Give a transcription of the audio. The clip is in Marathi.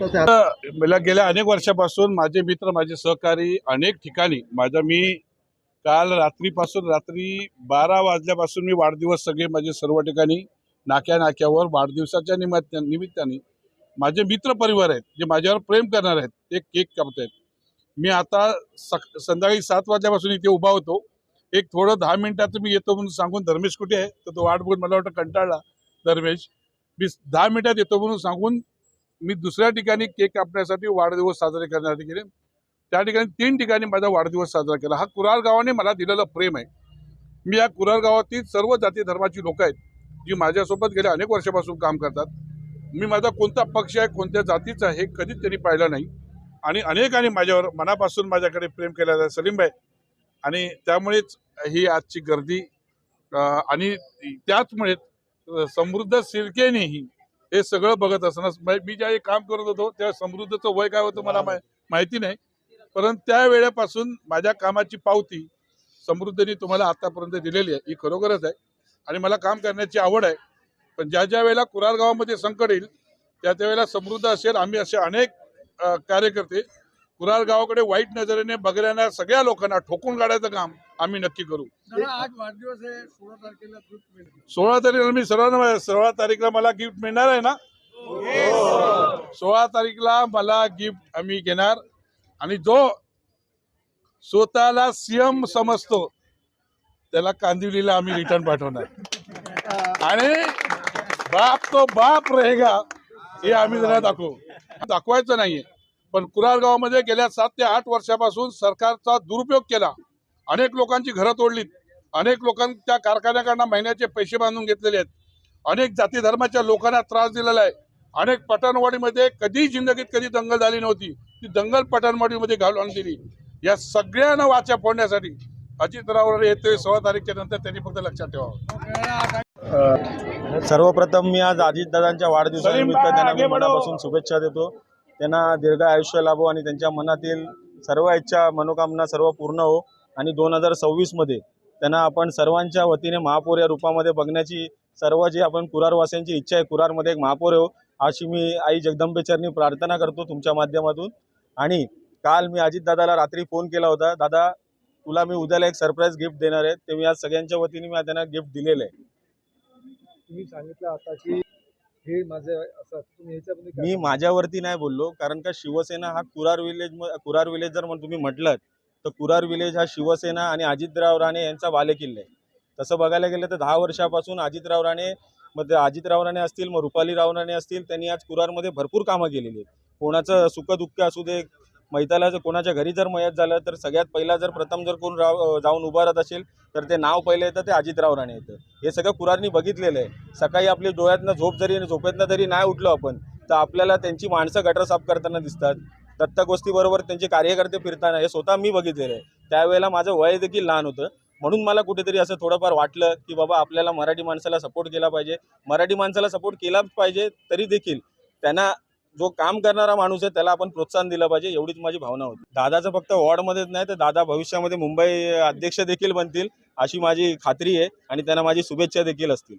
मला गेल्या अनेक वर्षापासून माझे मित्र माझे सहकारी अनेक ठिकाणी मी काल रात्री 12 वाजल्यापासून मी वाढदिवस सगळे माझे सर्व ठिकाणी नाक्यावर वाढदिवसाच्या निमित्ताने माझे मित्र परिवार आहेत जे माझ्यावर प्रेम करणार आहेत ते केक कापतायत। मी आता संध्याकाळी 7 वाजल्यापासून इथे उभा होतो। एक थोडं 10 मिनिटात मी येतो म्हणून सांगून धर्मेश कुठे आहे तर तो वाट बघून मला वाटतं कंटाळला धर्मेश। मी 10 मिनिटात येतो म्हणून सांगून मी दुसऱ्या ठिकाणी केक कापण्यासाठी वाढदिवस साजरे करण्यासाठी गेले। त्या ठिकाणी 3 ठिकाणी माझा वाढदिवस साजरा केला। हा कुरार गावाने मला दिलेलं प्रेम आहे। मी या कुरार गावातील सर्व जाती धर्माची लोक आहेत जी माझ्यासोबत गेल्या अनेक वर्षापासून काम करतात। मी माझा कोणता पक्ष आहे कोणत्या जातीचा आहे हे कधीच त्यांनी पाहिलं नाही आणि अनेकांनी माझ्यावर मनापासून माझ्याकडे प्रेम केलेलं आहे सलीम भाई। आणि त्यामुळेच ही आजची गर्दी आणि त्याचमुळे समृद्ध सिरकेनेही हे सगळं बघत असताना मी ज्या काम करत होतो त्या समृद्धचं वय काय होतं मला माहिती नाही, परंतु त्या वेळेपासून माझ्या कामाची पावती समृद्धीने तुम्हाला आतापर्यंत दिलेली आहे ही खरोखरच आहे आणि मला काम करण्याची आवड आहे। पण ज्या वेळेला कुरार गावामध्ये संकट येईल त्या वेळेला समृद्ध असेल आम्ही असे अनेक कार्यकर्ते कुरार गावाकडे वाईट नजरेने बघणाऱ्या सगळ्या लोकांना ठोकून काढायचं काम आम्ही नक्की करू। आज वाढदिवस आहे 16 तारखेला 16 तारीखला मी सर्वांना 16 तारीखला मला गिफ्ट मिळणार आहे ना। 16 तारीखला मला गिफ्ट आम्ही घेणार आणि जो स्वतःला सीएम समजतो त्याला कांदिवलीला आम्ही रिटर्न पाठवणार आणि बाप तो बाप रहेगा हे आम्ही जरा दाखवायचं नाहीये। पण कुरार गावामध्ये गेल्या 7 ते 8 वर्षापासून सरकारचा दुरुपयोग केला। अनेक लोकांची घरं तोडलीत, अनेक लोकांच्या कारखान्याकडनं महिन्याचे पैसे बांधून घेतलेले आहेत, अनेक जाती धर्माच्या लोकांना त्रास दिलेला आहे। अनेक पठाणवाडीमध्ये कधी जिंदगीत कधी दंगल झाली नव्हती ती दंगल पठाणवाडीमध्ये घालून दिली। या सगळ्यांना वाचा फोडण्यासाठी अजितराव येतोय 16 तारीखच्या नंतर त्यांनी फक्त लक्षात ठेवावं। सर्वप्रथम मी आज अजितदादांच्या वाढदिवसानिमित्त त्यांना मी मनापासून शुभेच्छा देतो। त्यांना दीर्घ आयुष्य लाभो आणि त्यांच्या मनातील सर्व इच्छा मनोकामना सर्व पूर्ण हो आणि 2026 मध्ये त्यांना आपण सर्वांच्या वतीने महापौर या रूपामध्ये बघण्याची सर्व जे आपण कुरारवासियांची इच्छा आहे कुरारमध्ये एक महापौर हो अशी मी आई जगदंबेचरणी प्रार्थना करतो तुमच्या माध्यमातून। आणि काल मी अजितदादाला रात्री फोन केला होता, दादा तुला मी उद्याला एक सरप्राईज गिफ्ट देणार आहे, ते मी आज सगळ्यांच्या वतीने मी त्यांना गिफ्ट दिलेलं आहे। तुम्ही सांगितलं आता की हे माझे असं तुम्ही ह्याच्यामध्ये मी माझ्यावरती नाही बोललो कारण का शिवसेना हा कुरार विलेज जर तुम्ही म्हटलं तर कुरार विलेज हा शिवसेना आणि अजितराव राणे यांचा बालेकिल्ला आहे। तसं बघायला गेलं तर 10 वर्षापासून अजितराव राणे असतील मग रुपाली राणे असतील त्यांनी आज कुरारमध्ये भरपूर कामं केलेली आहेत। कोणाचं सुखदुःख असू दे, मैताला जर कोणाच्या घरी जर मयत झालं तर सगळ्यात पहिला जर प्रथम जर कोण जाऊन उभा राहत असेल तर ते नाव पहिलं येतं ते अजितराव राणे येतं। हे सगळं कुरारनी बघितलेलं आहे। सकाळी आपली डोळ्यातनं झोपेतनं जरी नाही उठलो आपण तर आपल्याला त्यांची माणसं गटर साफ करताना दिसतात, दत्तगोष्ठीबरोबर त्यांचे कार्यकर्ते फिरताना हे स्वतः मी बघितलेलं आहे। त्यावेळेला माझं वय देखील लहान होतं म्हणून मला कुठेतरी असं थोडंफार वाटलं की बाबा आपल्याला मराठी माणसाला सपोर्ट केला पाहिजे, मराठी माणसाला सपोर्ट केलाच पाहिजे, तरी देखील त्यांना जो काम करणारा माणूस आहे त्याला आपण प्रोत्साहन दिलं पाहिजे एवढीच माझी भावना होती। दादाचं फक्त वॉर्डमध्येच नाही तर दादा भविष्यामध्ये मुंबई अध्यक्ष देखील बनतील अशी माझी खात्री आहे आणि त्यांना माझी शुभेच्छा देखील असतील।